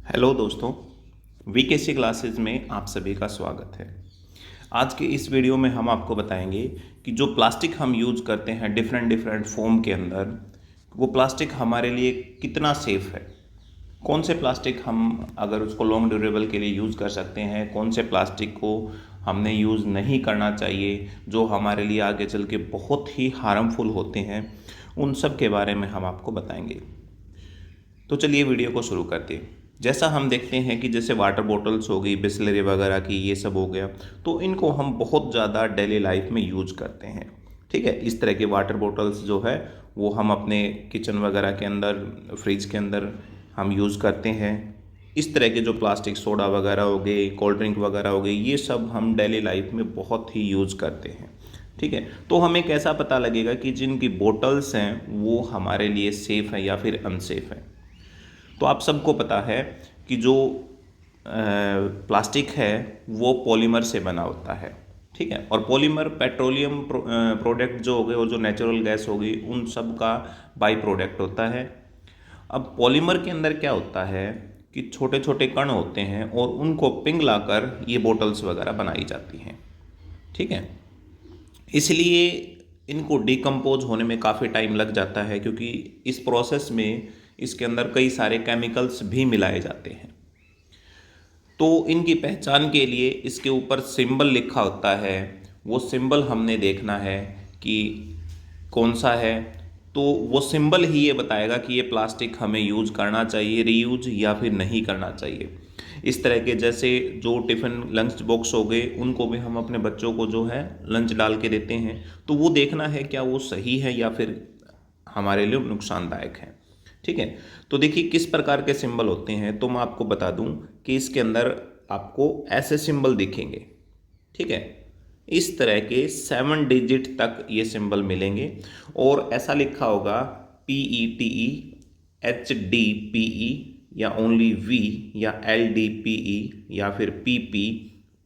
Hello दोस्तों, वीकेसी classes में आप सभी का स्वागत है। आज के इस वीडियो में हम आपको बताएंगे कि जो प्लास्टिक हम यूज़ करते हैं डिफरेंट डिफरेंट फॉर्म के अंदर, वो प्लास्टिक हमारे लिए कितना सेफ़ है। कौन से प्लास्टिक हम अगर उसको लॉन्ग ड्यूरेबल के लिए यूज़ कर सकते हैं, कौन से प्लास्टिक को हमने यूज़ नहीं करना चाहिए जो हमारे लिए आगे चल के बहुत ही हार्मफुल होते हैं, उन सब के बारे में हम आपको बताएंगे। तो चलिए वीडियो को शुरू करते हैं। जैसा हम देखते हैं कि जैसे वाटर बॉटल्स हो गई, बिसलरी वगैरह की, ये सब हो गया, तो इनको हम बहुत ज़्यादा डेली लाइफ में यूज करते हैं। ठीक है, इस तरह के वाटर बॉटल्स जो है वो हम अपने किचन वगैरह के अंदर, फ्रिज के अंदर हम यूज़ करते हैं। इस तरह के जो प्लास्टिक सोडा वगैरह हो गए, कोल्ड ड्रिंक वगैरह हो गई, ये सब हम डेली लाइफ में बहुत ही यूज़ करते हैं। ठीक है, तो हमें कैसा पता लगेगा कि जिनकी बोटल्स हैं वो हमारे लिए सेफ़ है या फिर अनसेफ है। तो आप सबको पता है कि जो प्लास्टिक है वो पॉलीमर से बना होता है। ठीक है, और पॉलीमर पेट्रोलियम प्रोडक्ट जो हो गए और जो नेचुरल गैस हो गई, उन सब का बाई प्रोडक्ट होता है। अब पॉलीमर के अंदर क्या होता है कि छोटे छोटे कण होते हैं और उनको पिघलाकर ये बोटल्स वगैरह बनाई जाती हैं। ठीक है, इसलिए इनको डिकम्पोज होने में काफ़ी टाइम लग जाता है, क्योंकि इस प्रोसेस में इसके अंदर कई सारे केमिकल्स भी मिलाए जाते हैं। तो इनकी पहचान के लिए इसके ऊपर सिंबल लिखा होता है, वो सिंबल हमने देखना है कि कौन सा है। तो वो सिंबल ही ये बताएगा कि ये प्लास्टिक हमें यूज़ करना चाहिए, रीयूज, या फिर नहीं करना चाहिए। इस तरह के जैसे जो टिफ़िन लंच बॉक्स हो गए, उनको भी हम अपने बच्चों को जो है लंच डाल के देते हैं, तो वो देखना है क्या वो सही है या फिर हमारे लिए नुकसानदायक है। ठीक है, तो देखिए किस प्रकार के सिंबल होते हैं। तो मैं आपको बता दूं कि इसके अंदर आपको ऐसे सिंबल दिखेंगे। ठीक है, इस तरह के 7 डिजिट तक ये सिंबल मिलेंगे और ऐसा लिखा होगा PETE, HDPE, या ओनली V, या LDPE, या फिर PP,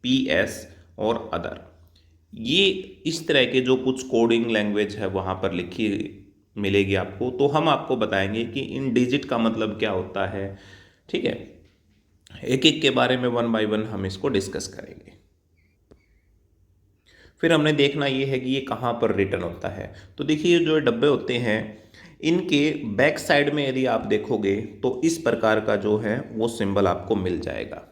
PS और अदर। ये इस तरह के जो कुछ कोडिंग लैंग्वेज है वहाँ पर लिखी मिलेगी आपको। तो हम आपको बताएंगे कि इन डिजिट का मतलब क्या होता है। ठीक है, एक एक के बारे में वन बाय वन हम इसको डिस्कस करेंगे। फिर हमने देखना ये है कि ये कहाँ पर रिटर्न होता है। तो देखिए जो डब्बे होते हैं, इनके बैक साइड में यदि आप देखोगे तो इस प्रकार का जो है वो सिंबल आपको मिल जाएगा।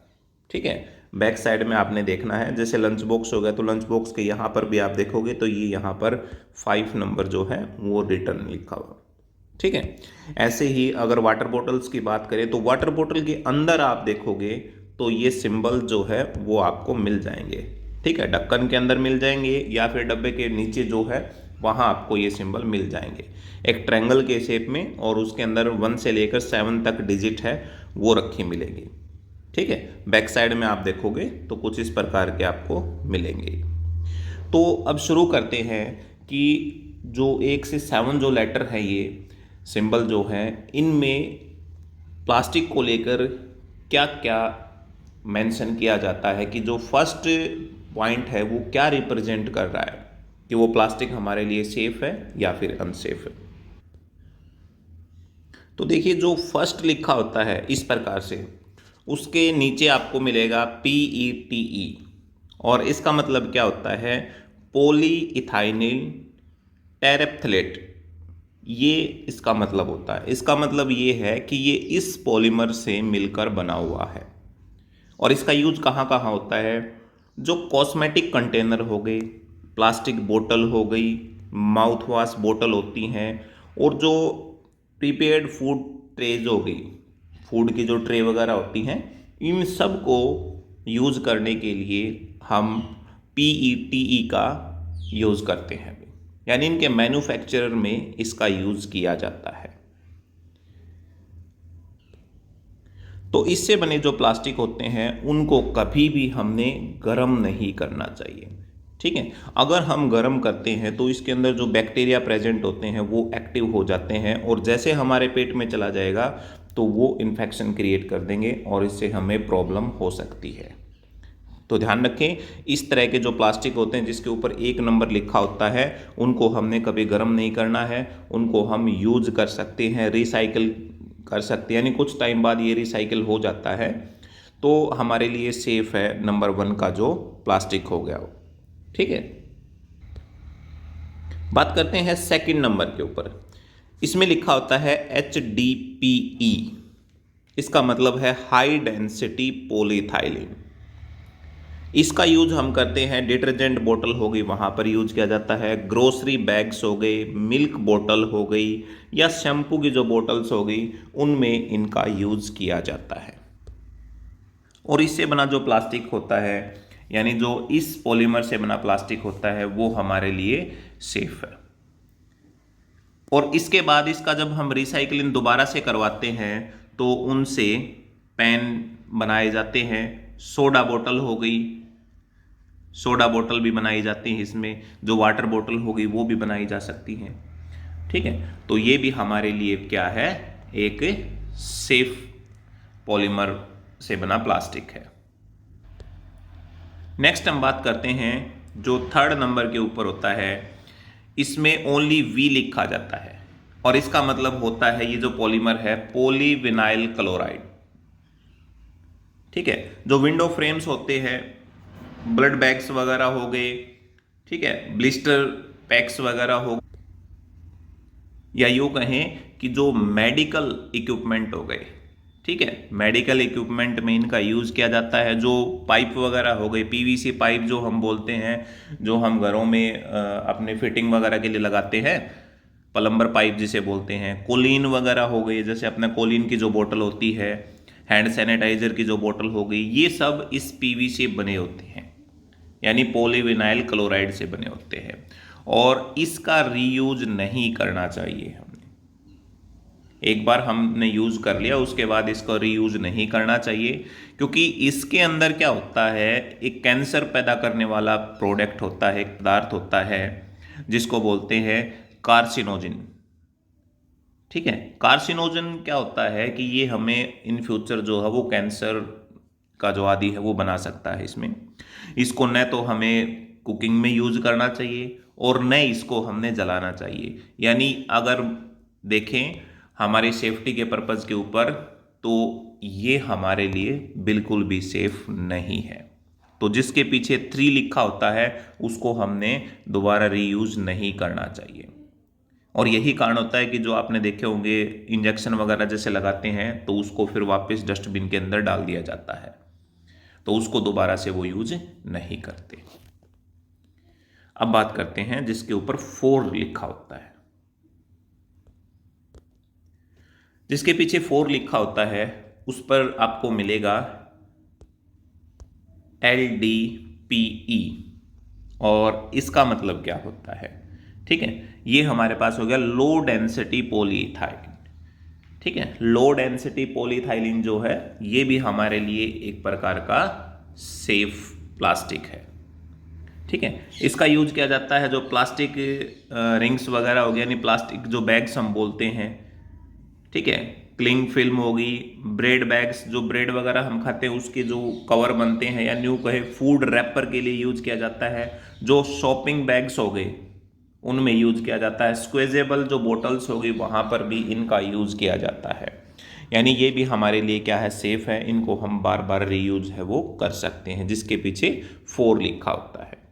ठीक है, बैक साइड में आपने देखना है। जैसे लंच बॉक्स हो गया तो लंच बॉक्स के यहाँ पर भी आप देखोगे तो ये यहाँ पर 5 नंबर जो है वो रिटर्न लिखा हुआ। ठीक है, ऐसे ही अगर वाटर बॉटल्स की बात करें तो वाटर बॉटल के अंदर आप देखोगे तो ये सिंबल जो है वो आपको मिल जाएंगे। ठीक है, ढक्कन के अंदर मिल जाएंगे या फिर डब्बे के नीचे जो है वहाँ आपको ये सिंबल मिल जाएंगे, एक ट्रायंगल के शेप में, और उसके अंदर 1 से लेकर 7 तक डिजिट है वो रखी मिलेगी। ठीक है, बैक साइड में आप देखोगे तो कुछ इस प्रकार के आपको मिलेंगे। तो अब शुरू करते हैं कि जो 1 से 7 जो लेटर है, ये सिंबल जो है, इनमें प्लास्टिक को लेकर क्या क्या मेंशन किया जाता है कि जो फर्स्ट पॉइंट है वो क्या रिप्रेजेंट कर रहा है कि वो प्लास्टिक हमारे लिए सेफ है या फिर अनसेफ है। तो देखिए जो फर्स्ट लिखा होता है इस प्रकार से, उसके नीचे आपको मिलेगा PETE, और इसका मतलब क्या होता है, पॉली इथाइनिल टेरेप्थलेट। ये इसका मतलब होता है। इसका मतलब ये है कि ये इस पॉलीमर से मिलकर बना हुआ है। और इसका यूज कहाँ कहाँ होता है, जो कॉस्मेटिक कंटेनर हो गए, प्लास्टिक बोतल हो गई, माउथ वॉश बोतल होती हैं, और जो प्रीपेड फूड ट्रेज हो गई, फूड की जो ट्रे वगैरह होती हैं, इन सब को यूज़ करने के लिए हम PETE का यूज़ करते हैं। यानी इनके मैन्युफैक्चरर में इसका यूज़ किया जाता है। तो इससे बने जो प्लास्टिक होते हैं उनको कभी भी हमने गर्म नहीं करना चाहिए। ठीक है, अगर हम गर्म करते हैं तो इसके अंदर जो बैक्टीरिया प्रेजेंट होते हैं वो एक्टिव हो जाते हैं, और जैसे हमारे पेट में चला जाएगा तो वो इन्फेक्शन क्रिएट कर देंगे और इससे हमें प्रॉब्लम हो सकती है। तो ध्यान रखें, इस तरह के जो प्लास्टिक होते हैं जिसके ऊपर 1 नंबर लिखा होता है, उनको हमने कभी गर्म नहीं करना है। उनको हम यूज कर सकते हैं, रिसाइकिल कर सकते हैं, यानी कुछ टाइम बाद ये रिसाइकिल हो जाता है, तो हमारे लिए सेफ है नंबर 1 का जो प्लास्टिक हो गया वो। ठीक है, बात करते हैं सेकंड नंबर के ऊपर। इसमें लिखा होता है HDPE। इसका मतलब है हाई डेंसिटी पॉलीथाइलिन। इसका यूज हम करते हैं, डिटर्जेंट बोतल हो गई वहाँ पर यूज किया जाता है, ग्रोसरी बैग्स हो गए, मिल्क बोतल हो गई, या शैम्पू की जो बोतल्स हो गई उनमें इनका यूज किया जाता है। और इससे बना जो प्लास्टिक होता है, यानी जो इस पॉलीमर से बना प्लास्टिक होता है, वो हमारे लिए सेफ है। और इसके बाद इसका जब हम रिसाइकलिंग दोबारा से करवाते हैं तो उनसे पेन बनाए जाते हैं। सोडा बोतल हो गई, सोडा बोतल भी बनाई जाती है इसमें, जो वाटर बोतल होगी वो भी बनाई जा सकती हैं। ठीक है, तो ये भी हमारे लिए क्या है, एक सेफ पॉलीमर से बना प्लास्टिक है। नेक्स्ट हम बात करते हैं जो थर्ड नंबर के ऊपर होता है, इसमें ओनली वी लिखा जाता है और इसका मतलब होता है ये जो पॉलीमर है पॉलीविनाइल क्लोराइड। ठीक है, जो विंडो फ्रेम्स होते हैं, ब्लड बैग्स वगैरह हो गए, ठीक है, ब्लिस्टर पैक्स वगैरह हो, या यूँ कहें कि जो मेडिकल इक्विपमेंट हो गए, ठीक है, मेडिकल इक्विपमेंट में इनका यूज़ किया जाता है। जो पाइप वगैरह हो गई, पीवीसी पाइप जो हम बोलते हैं, जो हम घरों में अपने फिटिंग वगैरह के लिए लगाते हैं, प्लम्बर पाइप जिसे बोलते हैं, कोलिन वगैरह हो गई, जैसे अपने कोलिन की जो बोतल होती है, हैंड सैनिटाइजर की जो बोतल हो गई, ये सब इस पीवीसी बने होते हैं, यानी पॉलीविनाइल क्लोराइड से बने होते हैं। और इसका रीयूज नहीं करना चाहिए। हमने एक बार हमने यूज कर लिया, उसके बाद इसको रीयूज नहीं करना चाहिए, क्योंकि इसके अंदर क्या होता है, एक कैंसर पैदा करने वाला प्रोडक्ट होता है, एक पदार्थ होता है जिसको बोलते हैं कार्सिनोजिन। ठीक है, कार्सिनोजन क्या होता है कि ये हमें इन फ्यूचर जो है वो कैंसर का जो आदि है वो बना सकता है। इसको न तो हमें कुकिंग में यूज करना चाहिए और न इसको हमने जलाना चाहिए। यानी अगर देखें हमारी सेफ्टी के पर्पज़ के ऊपर, तो ये हमारे लिए बिल्कुल भी सेफ नहीं है। तो जिसके पीछे 3 लिखा होता है उसको हमने दोबारा रीयूज नहीं करना चाहिए। और यही कारण होता है कि जो आपने देखे होंगे इंजेक्शन वगैरह जैसे लगाते हैं तो उसको फिर वापस डस्टबिन के अंदर डाल दिया जाता है, तो उसको दोबारा से वो यूज नहीं करते। अब बात करते हैं जिसके ऊपर 4 लिखा होता है। जिसके पीछे 4 लिखा होता है उस पर आपको मिलेगा LDPE, और इसका मतलब क्या होता है, ठीक है, ये हमारे पास हो गया लो डेंसिटी पॉलीइथाइलिन। ठीक है, लो डेंसिटी पॉलीइथाइलिन जो है ये भी हमारे लिए एक प्रकार का सेफ प्लास्टिक है। ठीक है, इसका यूज किया जाता है जो प्लास्टिक रिंग्स वगैरह हो गया, यानी प्लास्टिक जो बैग्स हम बोलते हैं, ठीक है, क्लिंग फिल्म होगी, ब्रेड बैग्स, जो ब्रेड वगैरह हम खाते हैं उसके जो कवर बनते हैं, या न्यू कहे फूड रैपर के लिए यूज किया जाता है। जो शॉपिंग बैग्स हो गए उनमें यूज किया जाता है। स्क्वेजेबल जो बोटल्स हो गई वहाँ पर भी इनका यूज किया जाता है। यानी ये भी हमारे लिए क्या है, सेफ है, इनको हम बार बार रीयूज है वो कर सकते हैं, जिसके पीछे 4 लिखा होता है।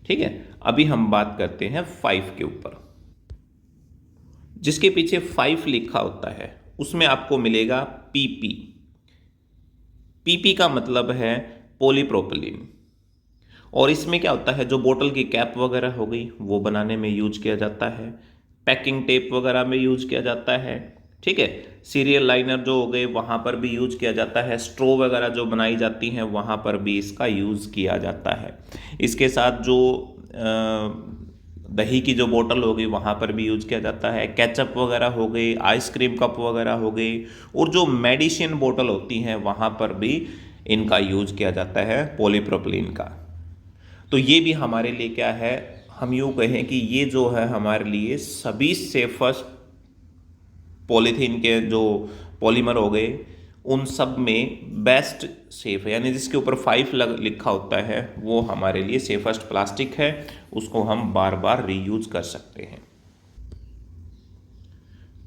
ठीक है, अभी हम बात करते हैं 5 के ऊपर। जिसके पीछे 5 लिखा होता है उसमें आपको मिलेगा PP। PP का मतलब है पॉलीप्रोपिलीन। और इसमें क्या होता है, जो बोतल की कैप वगैरह हो गई वो बनाने में यूज किया जाता है, पैकिंग टेप वगैरह में यूज किया जाता है। ठीक है, सीरियल लाइनर जो हो गए वहाँ पर भी यूज किया जाता है, स्ट्रॉ वगैरह जो बनाई जाती हैं वहाँ पर भी इसका यूज़ किया जाता है। इसके साथ जो दही की जो बोतल हो गई वहाँ पर भी यूज किया जाता है, केचप वगैरह हो गई, आइसक्रीम कप वगैरह हो गई, और जो मेडिसिन बोतल होती हैं वहाँ पर भी इनका यूज किया जाता है पॉलीप्रोपिलीन का। तो ये भी हमारे लिए क्या है, हम यूँ कहें कि ये जो है हमारे लिए सभी सेफस्ट पॉलीथीन के जो पॉलीमर हो गए उन सब में बेस्ट सेफ है। यानी जिसके ऊपर 5 लिखा होता है वो हमारे लिए सेफेस्ट प्लास्टिक है, उसको हम बार बार रीयूज कर सकते हैं।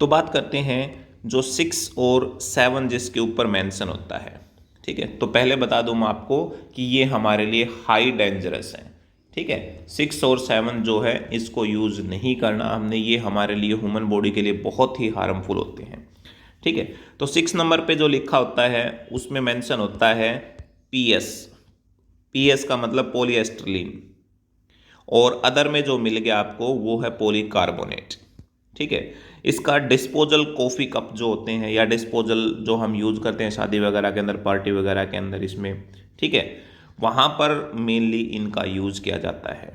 तो बात करते हैं जो 6 और 7 जिसके ऊपर मेंशन होता है, ठीक है। तो पहले बता दूं मैं आपको कि ये हमारे लिए हाई डेंजरस है, ठीक है। 6 और 7 जो है इसको यूज़ नहीं करना हमने, ये हमारे लिए ह्यूमन बॉडी के लिए बहुत ही हार्मफुल होते हैं, ठीक है। तो 6 नंबर पे जो लिखा होता है उसमें मेंशन होता है PS। PS का मतलब पॉलीएस्ट्रीन, और अदर में जो मिल गया आपको वो है पॉलीकार्बोनेट, ठीक है। इसका डिस्पोजल कॉफ़ी कप जो होते हैं या डिस्पोजल जो हम यूज़ करते हैं शादी वगैरह के अंदर, पार्टी वगैरह के अंदर इसमें, ठीक है, वहाँ पर मेनली इनका यूज़ किया जाता है,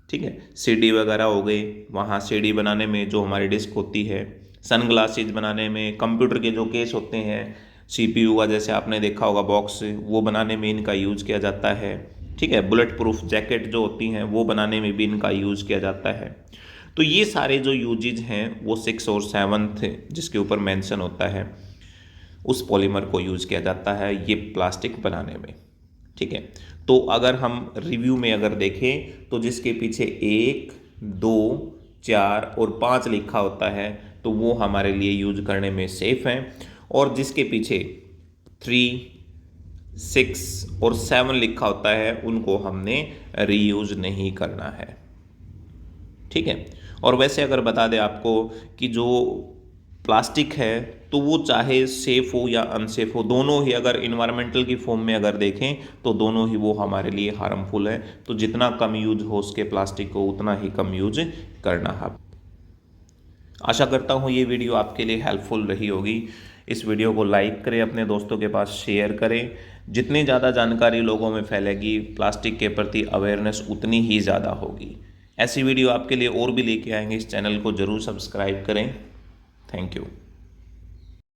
ठीक है। सीडी वगैरह हो गई, वहाँ सीडी बनाने में जो हमारी डिस्क होती है, सनग्लासेज बनाने में, कंप्यूटर के जो केस होते हैं CPU का, जैसे आपने देखा होगा बॉक्स, वो बनाने में इनका यूज़ किया जाता है, ठीक है। बुलेट प्रूफ जैकेट जो होती हैं वो बनाने में भी इनका यूज़ किया जाता है। तो ये सारे जो यूजेज हैं वो 6 और 7 जिसके ऊपर मेंशन होता है उस पॉलीमर को यूज़ किया जाता है ये प्लास्टिक बनाने में, ठीक है। तो अगर हम रिव्यू में अगर देखें तो जिसके पीछे 1, 2, 4 और 5 लिखा होता है तो वो हमारे लिए यूज करने में सेफ हैं, और जिसके पीछे 3, 6 और 7 लिखा होता है उनको हमने रीयूज नहीं करना है, ठीक है। और वैसे अगर बता दें आपको कि जो प्लास्टिक है तो वो चाहे सेफ़ हो या अनसेफ हो, दोनों ही अगर इन्वायरमेंटल की फॉर्म में अगर देखें तो दोनों ही वो हमारे लिए हार्मफुल है। तो जितना कम यूज हो उसके प्लास्टिक को उतना ही कम यूज करना है। आशा करता हूँ ये वीडियो आपके लिए हेल्पफुल रही होगी। इस वीडियो को लाइक करें, अपने दोस्तों के पास शेयर करें। जितनी ज़्यादा जानकारी लोगों में फैलेगी प्लास्टिक के प्रति अवेयरनेस उतनी ही ज़्यादा होगी। ऐसी वीडियो आपके लिए और भी लेके आएंगे, इस चैनल को ज़रूर सब्सक्राइब करें। Thank you.